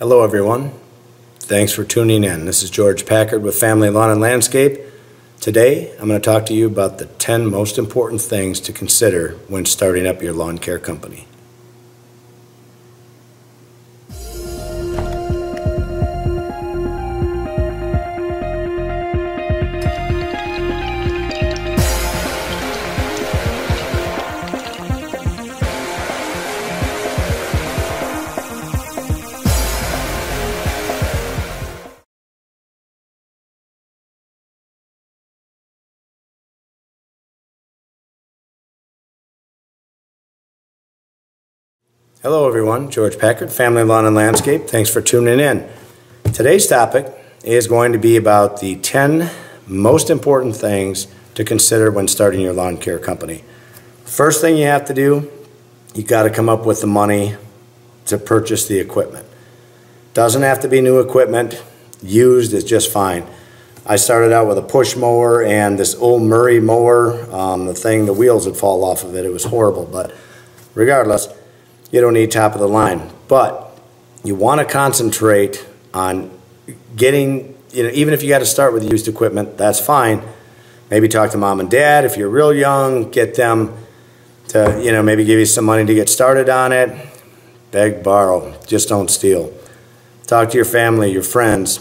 Hello everyone. Thanks for tuning in. This is George Packard with Family Lawn and Landscape. Today I'm going to talk to you about the 10 most important things to consider when starting up your lawn care company. Hello everyone, George Packard, Family Lawn and Landscape. Thanks for tuning in. Today's topic is going to be about the 10 most important things to consider when starting your lawn care company. First thing you have to do, you got to come up with the money to purchase the equipment. Doesn't have to be new equipment, used is just fine. I started out with a push mower and this old Murray mower, the wheels would fall off of it. It was horrible, but regardless, you don't need top of the line, but you want to concentrate on getting, even if you got to start with used equipment, that's fine. Maybe talk to mom and dad. If you're real young, get them to, maybe give you some money to get started on it. Beg, borrow, just don't steal. Talk to your family, your friends.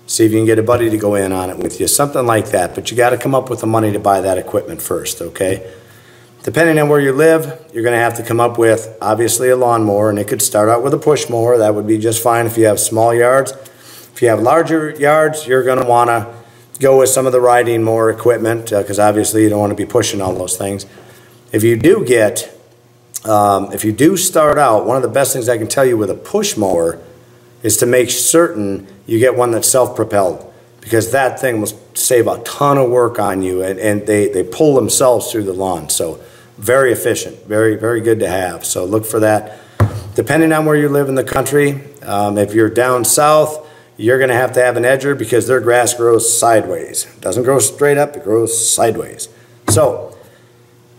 See if you can get a buddy to go in on it with you, something like that. But you got to come up with the money to buy that equipment first, okay? Depending on where you live, you're going to have to come up with, obviously, a lawnmower, and it could start out with a push mower. That would be just fine if you have small yards. If you have larger yards, you're going to want to go with some of the riding mower equipment because obviously you don't want to be pushing all those things. If you do start out, one of the best things I can tell you with a push mower is to make certain you get one that's self-propelled, because that thing will save a ton of work on you, and they pull themselves through the lawn. So very efficient, very, very good to have. So look for that. Depending on where you live in the country, if you're down south, you're going to have an edger because their grass grows sideways. It doesn't grow straight up, it grows sideways. So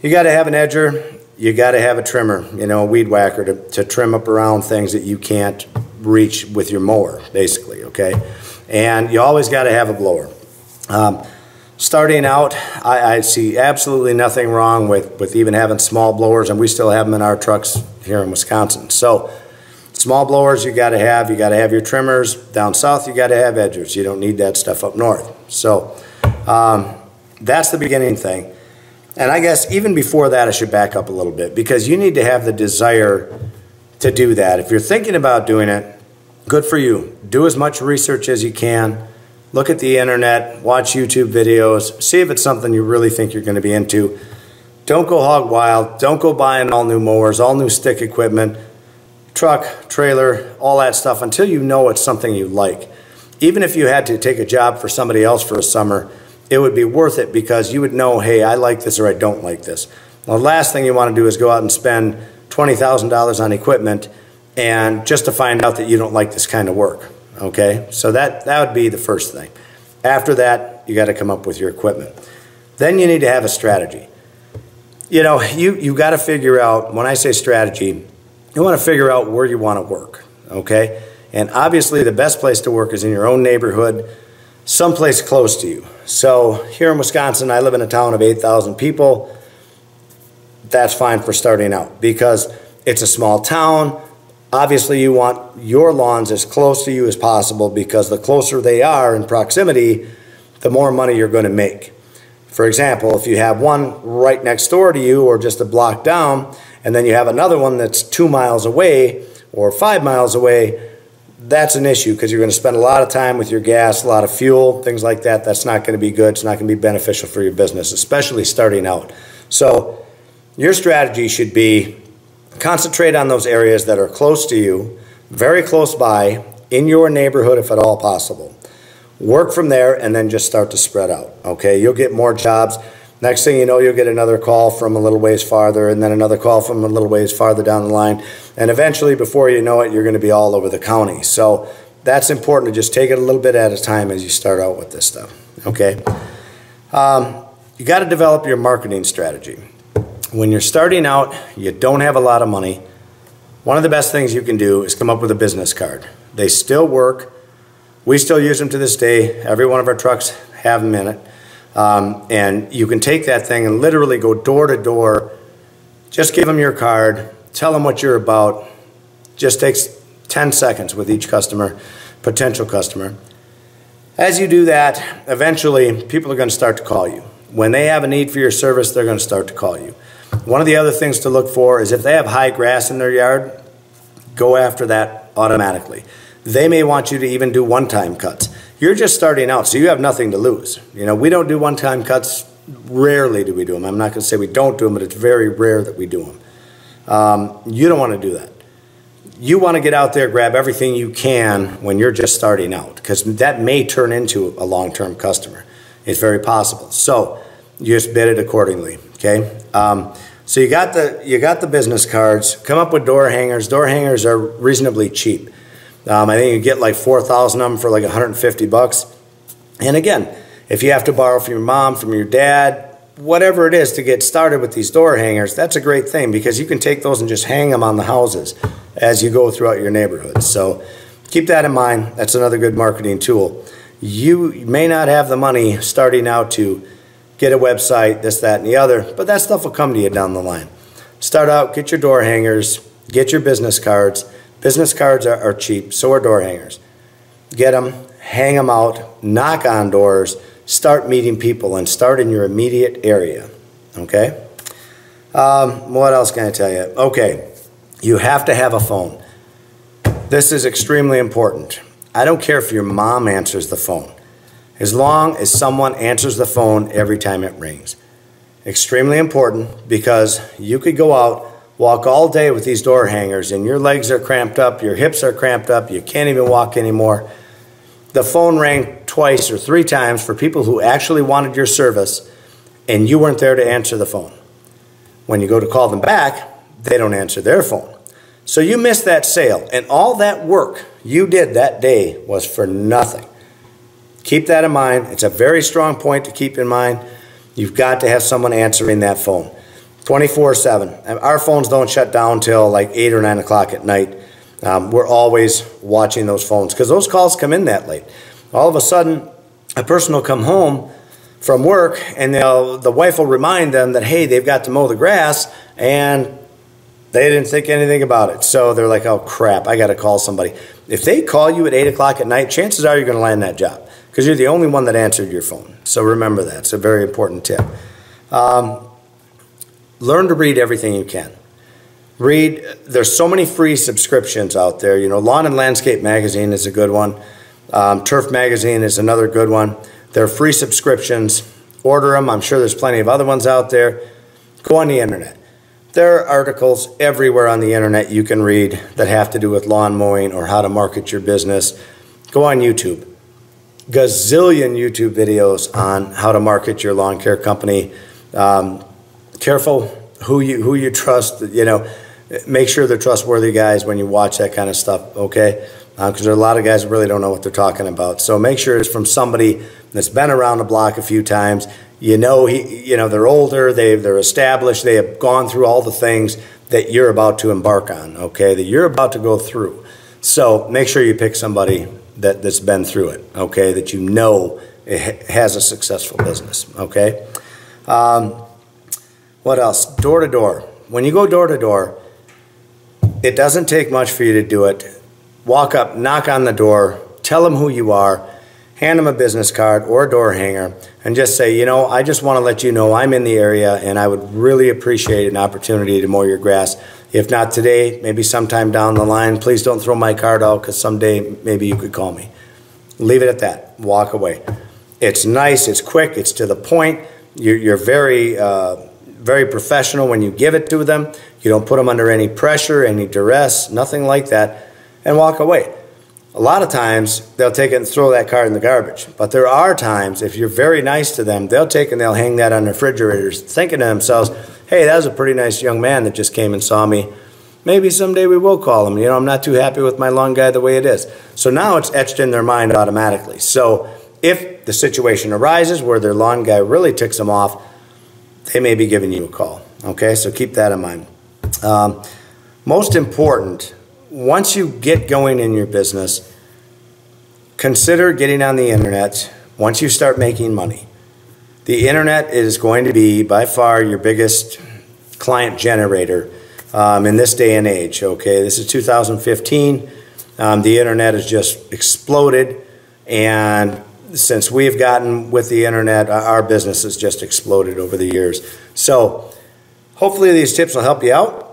you got to have an edger, you got to have a trimmer, a weed whacker to trim up around things that you can't reach with your mower, basically, okay? And you always got to have a blower. Starting out, I see absolutely nothing wrong with even having small blowers, and we still have them in our trucks here in Wisconsin. So small blowers you got to have your trimmers. Down south you got to have edgers. You don't need that stuff up north. So that's the beginning thing. And I guess even before that I should back up a little bit, because you need to have the desire to do that. If you're thinking about doing it, good for you. Do as much research as you can. Look at the internet, watch YouTube videos, see if it's something you really think you're going to be into. Don't go hog wild. Don't go buying all new mowers, all new stick equipment, truck, trailer, all that stuff until you know it's something you like. Even if you had to take a job for somebody else for a summer, it would be worth it because you would know, hey, I like this or I don't like this. The last thing you want to do is go out and spend $20,000 on equipment and just to find out that you don't like this kind of work. Okay, so that would be the first thing. After that, you got to come up with your equipment. Then you need to have a strategy. You got to figure out, when I say strategy, you want to figure out where you want to work, okay? And obviously the best place to work is in your own neighborhood, someplace close to you. So here in Wisconsin, I live in a town of 8,000 people. That's fine for starting out because it's a small town. Obviously, you want your lawns as close to you as possible because the closer they are in proximity, the more money you're going to make. For example, if you have one right next door to you or just a block down, and then you have another one that's 2 miles away or 5 miles away, that's an issue because you're going to spend a lot of time with your gas, a lot of fuel, things like that. That's not going to be good. It's not going to be beneficial for your business, especially starting out. So your strategy should be concentrate on those areas that are close to you, very close by, in your neighborhood if at all possible. Work from there and then just start to spread out, okay? You'll get more jobs. Next thing you know, you'll get another call from a little ways farther and then another call from a little ways farther down the line. And eventually, before you know it, you're going to be all over the county. So that's important to just take it a little bit at a time as you start out with this stuff, okay? You got to develop your marketing strategy. When you're starting out, you don't have a lot of money. one of the best things you can do is come up with a business card. They still work. We still use them to this day. Every one of our trucks have them in it. And you can take that thing and literally go door to door. Just give them your card. Tell them what you're about. Just takes 10 seconds with each customer, potential customer. As you do that, eventually people are going to start to call you. When they have a need for your service, they're going to start to call you. One of the other things to look for is if they have high grass in their yard, go after that automatically. They may want you to even do one-time cuts. You're just starting out, so you have nothing to lose. You know, we don't do one-time cuts. Rarely do we do them. I'm not going to say we don't do them, but it's very rare that we do them. You don't want to do that. You want to get out there, grab everything you can when you're just starting out, because that may turn into a long-term customer. It's very possible. So you just bid it accordingly. Okay. So you got the business cards. Come up with door hangers. Door hangers are reasonably cheap. I think you get like 4,000 of them for like 150 bucks. And again, if you have to borrow from your mom, from your dad, whatever it is to get started with these door hangers, that's a great thing because you can take those and just hang them on the houses as you go throughout your neighborhood. So keep that in mind. That's another good marketing tool. You may not have the money starting out to get a website, this, that, and the other, but that stuff will come to you down the line. Start out, get your door hangers, get your business cards. Business cards are cheap, so are door hangers. Get them, hang them out, knock on doors, start meeting people, and start in your immediate area, okay? What else can I tell you? Okay, you have to have a phone. This is extremely important. I don't care if your mom answers the phone, as long as someone answers the phone every time it rings. Extremely important because you could go out, walk all day with these door hangers and your legs are cramped up, your hips are cramped up, you can't even walk anymore. The phone rang twice or 3 times for people who actually wanted your service and you weren't there to answer the phone. When you go to call them back, they don't answer their phone. So you missed that sale and all that work you did that day was for nothing. Keep that in mind. It's a very strong point to keep in mind. You've got to have someone answering that phone 24/7. Our phones don't shut down till like 8 or 9 o'clock at night. We're always watching those phones because those calls come in that late. All of a sudden, a person will come home from work and the wife will remind them that, hey, they've got to mow the grass and they didn't think anything about it. So they're like, oh, crap, I got to call somebody. If they call you at 8 o'clock at night, chances are you're going to land that job because you're the only one that answered your phone. So remember that. It's a very important tip. Learn to read everything you can. Read. There's so many free subscriptions out there. You know, Lawn and Landscape Magazine is a good one. Turf Magazine is another good one. They're free subscriptions. Order them. I'm sure there's plenty of other ones out there. Go on the internet. There are articles everywhere on the internet you can read that have to do with lawn mowing or how to market your business. Go on YouTube. Gazillion YouTube videos on how to market your lawn care company. Careful who you trust. You know, make sure they're trustworthy guys when you watch that kind of stuff. Okay, because there are a lot of guys that really don't know what they're talking about. So make sure it's from somebody that's been around the block a few times. You know, they're older, they're established, they have gone through all the things that you're about to embark on, okay, that you're about to go through. So make sure you pick somebody that's been through it, okay, that you know has a successful business, okay. What else? Door to door. When you go door to door, it doesn't take much for you to do it. Walk up, knock on the door, tell them who you are, hand them a business card or a door hanger, and just say, you know, I just want to let you know I'm in the area and I would really appreciate an opportunity to mow your grass. If not today, maybe sometime down the line. Please don't throw my card out because someday maybe you could call me. Leave it at that. Walk away. It's nice. It's quick. It's to the point. You're very, very professional when you give it to them. You don't put them under any pressure, any duress, nothing like that, and walk away. A lot of times, they'll take it and throw that card in the garbage. But there are times, if you're very nice to them, they'll take and they'll hang that on their refrigerators, thinking to themselves, hey, that was a pretty nice young man that just came and saw me. Maybe someday we will call him. You know, I'm not too happy with my lawn guy the way it is. So now it's etched in their mind automatically. So if the situation arises where their lawn guy really ticks them off, they may be giving you a call. Okay, so keep that in mind. most important, once you get going in your business, consider getting on the internet once you start making money. The internet is going to be by far your biggest client generator in this day and age. Okay, this is 2015. The internet has just exploded, and since we've gotten with the internet, our business has just exploded over the years. So hopefully these tips will help you out.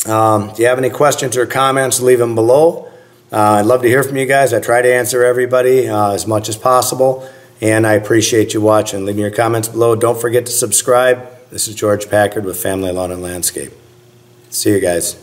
If you have any questions or comments, leave them below. I'd love to hear from you guys. I try to answer everybody as much as possible, and I appreciate you watching. Leave me your comments below. Don't forget to subscribe. This is George Packard with Family Lawn and Landscape. See you guys.